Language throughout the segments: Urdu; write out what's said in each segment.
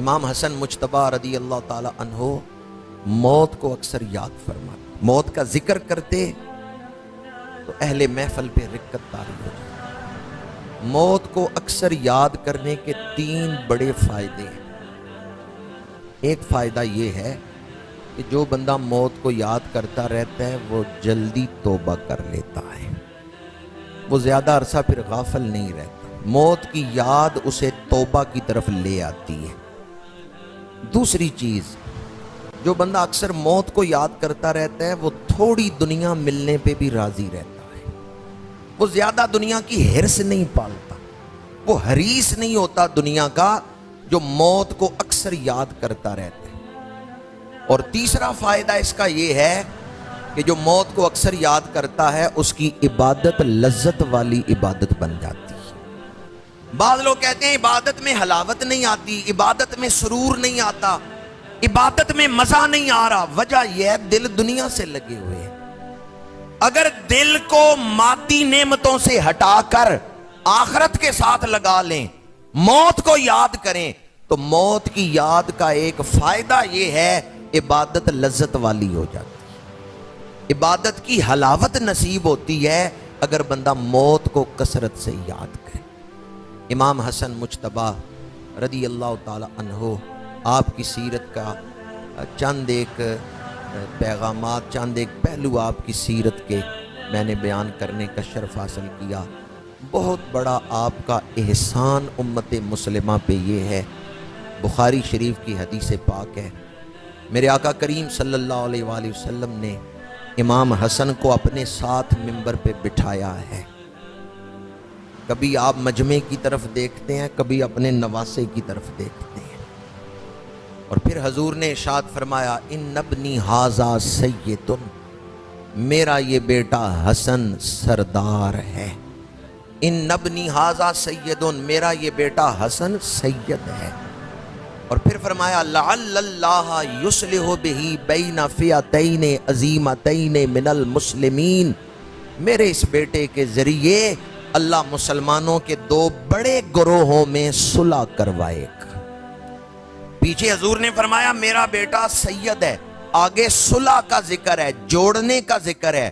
امام حسن مجتبی رضی اللہ تعالی عنہ موت کو اکثر یاد فرماتے، موت کا ذکر کرتے تو اہل محفل پہ رقت طاری ہو جاتی۔ موت کو اکثر یاد کرنے کے تین بڑے فائدے ہیں۔ ایک فائدہ یہ ہے کہ جو بندہ موت کو یاد کرتا رہتا ہے وہ جلدی توبہ کر لیتا ہے، وہ زیادہ عرصہ پھر غافل نہیں رہتا۔ موت کی یاد اسے توبہ کی طرف لے آتی ہے۔ دوسری چیز، جو بندہ اکثر موت کو یاد کرتا رہتا ہے وہ تھوڑی دنیا ملنے پہ بھی راضی رہتا ہے، وہ زیادہ دنیا کی ہرس نہیں پالتا، وہ حریص نہیں ہوتا دنیا کا، جو موت کو اکثر یاد کرتا رہتا ہے۔ اور تیسرا فائدہ اس کا یہ ہے کہ جو موت کو اکثر یاد کرتا ہے اس کی عبادت لذت والی عبادت بن جاتی ہے۔ بعض لوگ کہتے ہیں عبادت میں حلاوت نہیں آتی، عبادت میں سرور نہیں آتا، عبادت میں مزہ نہیں آ رہا۔ وجہ یہ ہے دل دنیا سے لگے ہوئے ہیں۔ اگر دل کو مادی نعمتوں سے ہٹا کر آخرت کے ساتھ لگا لیں، موت کو یاد کریں، تو موت کی یاد کا ایک فائدہ یہ ہے عبادت لذت والی ہو جاتی ہے، عبادت کی حلاوت نصیب ہوتی ہے اگر بندہ موت کو کثرت سے یاد کرے۔ امام حسن مجتبی رضی اللہ تعالی عنہ، آپ کی سیرت کا چند ایک پیغامات، چند ایک پہلو آپ کی سیرت کے میں نے بیان کرنے کا شرف حاصل کیا۔ بہت بڑا آپ کا احسان امت مسلمہ پہ یہ ہے، بخاری شریف کی حدیث پاک ہے، میرے آقا کریم صلی اللہ علیہ وآلہ وسلم نے امام حسن کو اپنے ساتھ منبر پہ بٹھایا ہے۔ کبھی آپ مجمع کی طرف دیکھتے ہیں، کبھی اپنے نواسے کی طرف دیکھتے ہیں، اور پھر حضور نے ارشاد فرمایا ان ابنی ھذا سید، میرا یہ بیٹا حسن سردار ہے۔ ان ابنی ھذا سید، میرا یہ بیٹا حسن سید ہے۔ اور پھر فرمایا لعل اللہ یصلح بہ بین فئتین عظیمتین من المسلمین، میرے اس بیٹے کے ذریعے اللہ مسلمانوں کے دو بڑے گروہوں میں صلح کروائے گا۔ پیچھے حضور نے فرمایا میرا بیٹا سید ہے، آگے صلح کا ذکر ہے، جوڑنے کا ذکر ہے،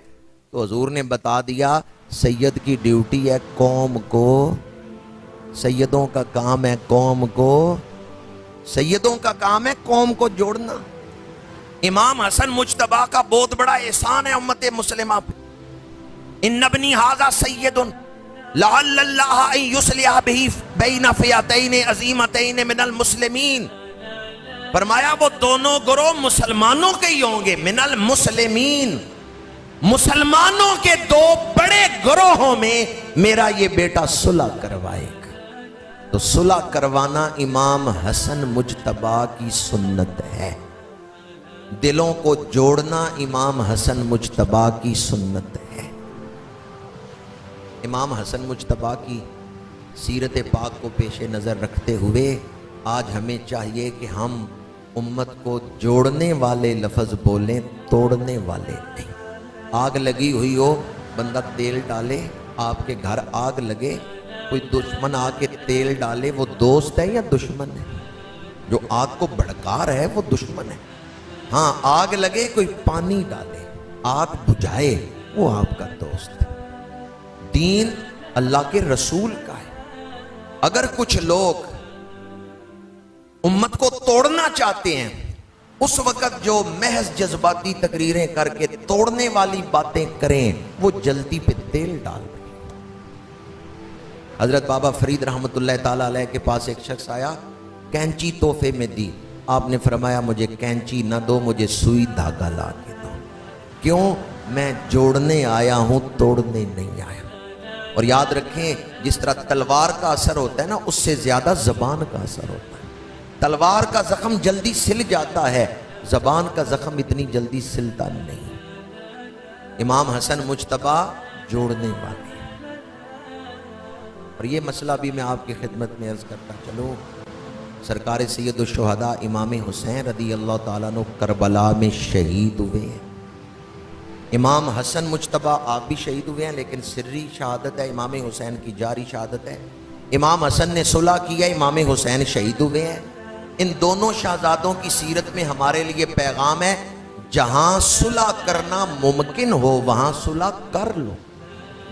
تو حضور نے بتا دیا سید کی ڈیوٹی ہے قوم کو، سیدوں کا کام ہے قوم کو، سیدوں کا کام ہے قوم کو جوڑنا۔ امام حسن مجتبی کا بہت بڑا احسان ہے امت مسلمہ پہ۔ ان ابنی ھذا سید لعل اللہ ان یصلح بہ بین فئتین عظیمتین من المسلمین، فرمایا وہ دونوں گروہ مسلمانوں کے ہی ہوں گے، من المسلمین، مسلمانوں کے دو بڑے گروہوں میں میرا یہ بیٹا صلح کروائے گا۔ تو صلح کروانا امام حسن مجتبی کی سنت ہے، دلوں کو جوڑنا امام حسن مجتبی کی سنت ہے۔ امام حسن مجتبی کی سیرت پاک کو پیش نظر رکھتے ہوئے آج ہمیں چاہیے کہ ہم امت کو جوڑنے والے لفظ بولیں، توڑنے والے نہیں۔ آگ لگی ہوئی ہو، بندہ تیل ڈالے، آپ کے گھر آگ لگے، کوئی دشمن آ کے تیل ڈالے، وہ دوست ہے یا دشمن ہے؟ جو آگ کو بھڑکا رہا ہے وہ دشمن ہے۔ ہاں آگ لگے، کوئی پانی ڈالے، آگ بجھائے، وہ آپ کا دوست ہے۔ دین اللہ کے رسول کا ہے۔ اگر کچھ لوگ امت کو توڑنا چاہتے ہیں، اس وقت جو محض جذباتی تقریریں کر کے توڑنے والی باتیں کریں، وہ جلدی پہ تیل ڈال دیں۔ حضرت بابا فرید رحمت اللہ تعالیٰ علیہ کے پاس ایک شخص آیا، کینچی تحفے میں دی، آپ نے فرمایا مجھے کینچی نہ دو، مجھے سوئی دھاگا لا کے دو۔ کیوں؟ میں جوڑنے آیا ہوں، توڑنے نہیں آیا۔ اور یاد رکھیں جس طرح تلوار کا اثر ہوتا ہے نا، اس سے زیادہ زبان کا اثر ہوتا ہے۔ تلوار کا زخم جلدی سل جاتا ہے، زبان کا زخم اتنی جلدی سلتا نہیں۔ امام حسن مجتبی جوڑنے والے، اور یہ مسئلہ بھی میں آپ کی خدمت میں عرض کرتا چلوں۔ سرکار سید الشہداء امام حسین رضی اللہ تعالیٰ عنہ کربلا میں شہید ہوئے ہیں۔ امام حسن مجتبی آپ بھی شہید ہوئے ہیں، لیکن سری شہادت ہے، امام حسین کی جاری شہادت ہے۔ امام حسن نے صلح کیا، امام حسین شہید ہوئے ہیں۔ ان دونوں شہزادوں کی سیرت میں ہمارے لیے پیغام ہے، جہاں صلح کرنا ممکن ہو وہاں صلح کر لو،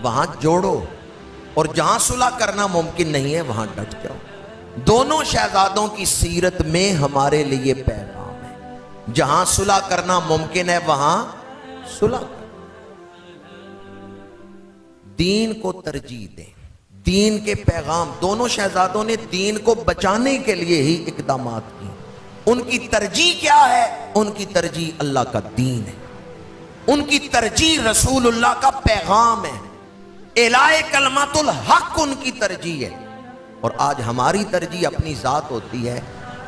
وہاں جوڑو، اور جہاں صلح کرنا ممکن نہیں ہے وہاں ڈٹ جاؤ۔ دونوں شہزادوں کی سیرت میں ہمارے لیے پیغام ہے، جہاں صلح کرنا ممکن ہے وہاں صلح کرو۔ دین کو ترجیح دیں، دین کے پیغام، دونوں شہزادوں نے دین کو بچانے کے لیے ہی اقدامات کیے۔ ان کی ترجیح کیا ہے؟ ان کی ترجیح اللہ کا دین ہے، ان کی ترجیح رسول اللہ کا پیغام ہے، اعلاء کلمۃ الحق ان کی ترجیح ہے۔ اور آج ہماری ترجیح اپنی ذات ہوتی ہے،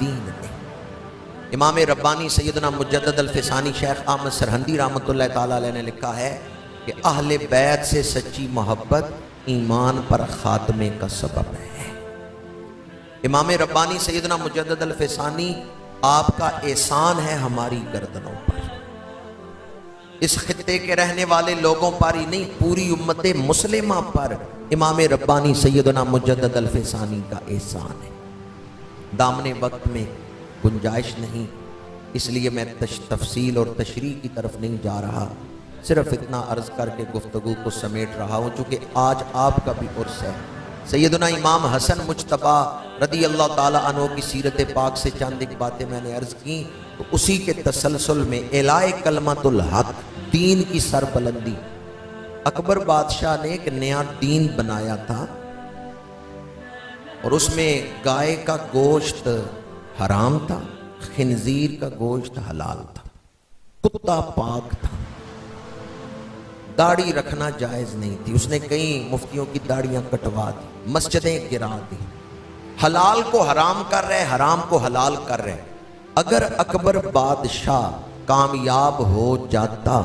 دین نہیں۔ امام ربانی سیدنا مجدد الفسانی شیخ احمد سرہندی رحمۃ اللہ تعالی علیہ نے لکھا ہے کہ اہل بیت سے سچی محبت ایمان پر خاتمے کا سبب ہے۔ امام ربانی سیدنا مجدد الفسانی، آپ کا احسان ہے ہماری گردنوں پر، اس خطے کے رہنے والے لوگوں پر ہی نہیں، پوری امت مسلمہ پر امام ربانی سیدنا مجدد الفسانی کا احسان ہے۔ دامن وقت میں گنجائش نہیں، اس لیے میں تفصیل اور تشریح کی طرف نہیں جا رہا، صرف اتنا عرض کر کے گفتگو کو سمیٹ رہا ہوں، چونکہ آج آپ کا بھی عرس ہے۔ سیدنا امام حسن مجتبی رضی اللہ تعالی عنہ کی سیرت پاک سے چند ایک باتیں میں نے عرض کی، تو اسی کے تسلسل میں اعلاء کلمۃ الحق، دین کی سربلندی۔ اکبر بادشاہ نے ایک نیا دین بنایا تھا، اور اس میں گائے کا گوشت حرام تھا، خنزیر کا گوشت حلال تھا، کتا پاک تھا، داڑھی رکھنا جائز نہیں تھی۔ اس نے کئی مفتیوں کی داڑیاں کٹوا دی، مسجدیں گرا دی، حلال کو حرام کر رہے، حرام کو حلال کر رہے۔ اگر اکبر بادشاہ کامیاب ہو جاتا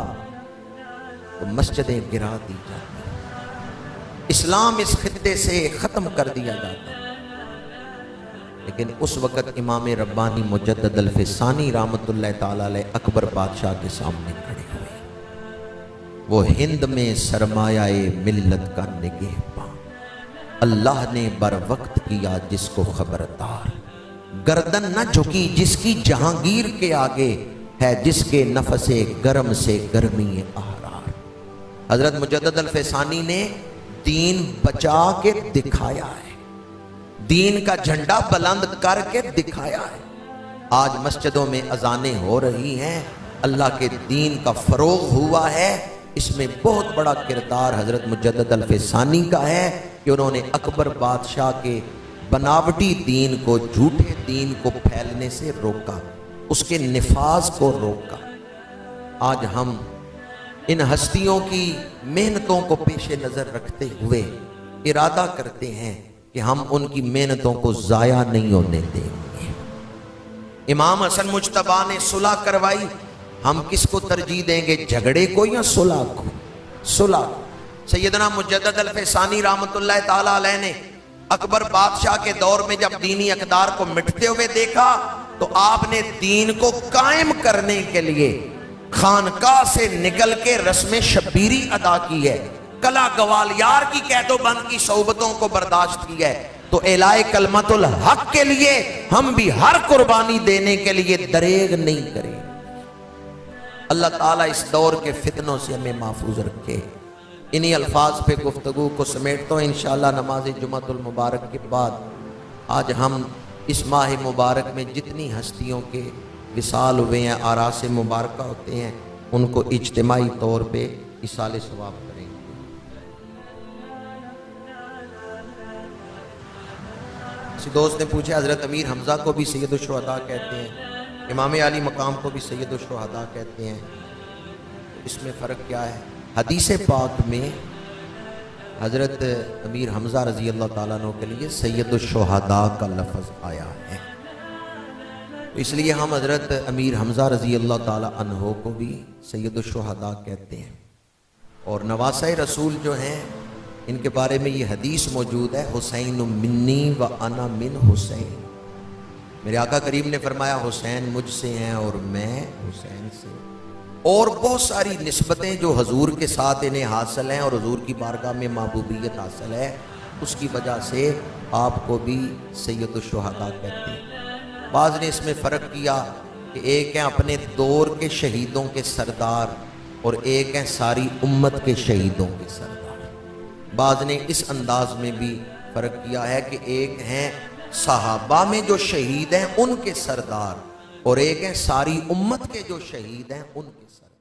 تو مسجدیں گرا دی جاتی، اسلام اس خطے سے ختم کر دیا جاتا، لیکن اس وقت امام ربانی مجدد الفسانی رحمت اللہ تعالی علیہ اکبر بادشاہ کے سامنے کھڑے ہوئے۔ وہ ہند میں سرمایہ ملت کا نگہباں، اللہ نے بر وقت کیا جس کو خبردار، گردن نہ جھکی جس کی جہانگیر کے آگے ہے، جس کے نفس گرم سے گرمی احرار۔ حضرت مجدد الفسانی نے دین بچا کے دکھایا ہے، دین کا جھنڈا بلند کر کے دکھایا ہے۔ آج مسجدوں میں اذانیں ہو رہی ہیں، اللہ کے دین کا فروغ ہوا ہے، اس میں بہت بڑا کردار حضرت مجدد الفسانی کا ہے کہ انہوں نے اکبر بادشاہ کے بناوٹی دین کو، جھوٹے دین کو پھیلنے سے روکا، اس کے نفاذ کو روکا۔ آج ہم ان ہستیوں کی محنتوں کو پیش نظر رکھتے ہوئے ارادہ کرتے ہیں کہ ہم ان کی محنتوں کو ضائع نہیں ہونے دیں گے۔ امام حسن مجتبی نے صلح کروائی، ہم کس کو ترجیح دیں گے، جھگڑے کو یا صلح کو؟ صلح۔ سیدنا مجدد الفسانی رحمت اللہ تعالی علیہ نے اکبر بادشاہ کے دور میں جب دینی اقدار کو مٹتے ہوئے دیکھا تو آپ نے دین کو قائم کرنے کے لیے خانقاہ سے نکل کے رسم شبیری ادا کی ہے، کلا گوالیار کی قید و بند کی صحبتوں کو برداشت کی ہے۔ تو اعلاء کلمۃ الحق کے لیے ہم بھی ہر قربانی دینے کے لیے دریغ نہیں کریں۔ اللہ تعالیٰ اس دور کے فتنوں سے ہمیں محفوظ رکھے۔ انہی الفاظ پہ گفتگو کو سمیٹتا ہوں۔ انشاءاللہ نماز جمعۃ المبارک کے بعد آج ہم اس ماہ مبارک میں جتنی ہستیوں کے وصال ہوئے ہیں، آراس مبارکہ ہوتے ہیں، ان کو اجتماعی طور پہ ایصال ثواب کریں گے۔ کسی دوست نے پوچھا حضرت امیر حمزہ کو بھی سید الشہداء کہتے ہیں، امام علی مقام کو بھی سید الشہداء کہتے ہیں، اس میں فرق کیا ہے؟ حدیث پاک میں حضرت امیر حمزہ رضی اللہ تعالیٰ عنہ کے لیے سید الشہداء کا لفظ آیا ہے، اس لیے ہم حضرت امیر حمزہ رضی اللہ تعالیٰ عنہ کو بھی سید الشہداء کہتے ہیں۔ اور نواسہ رسول جو ہیں ان کے بارے میں یہ حدیث موجود ہے، حسین منی و انا من حسین، میرے آقا کریم نے فرمایا حسین مجھ سے ہیں اور میں حسین سے۔ اور بہت ساری نسبتیں جو حضور کے ساتھ انہیں حاصل ہیں اور حضور کی بارگاہ میں محبوبیت حاصل ہے، اس کی وجہ سے آپ کو بھی سید الشہداء کہتے ہیں۔ بعض نے اس میں فرق کیا کہ ایک ہیں اپنے دور کے شہیدوں کے سردار اور ایک ہیں ساری امت کے شہیدوں کے سردار۔ بعض نے اس انداز میں بھی فرق کیا ہے کہ ایک ہیں صحابہ میں جو شہید ہیں ان کے سردار اور ایک ہیں ساری امت کے جو شہید ہیں ان کے سردار۔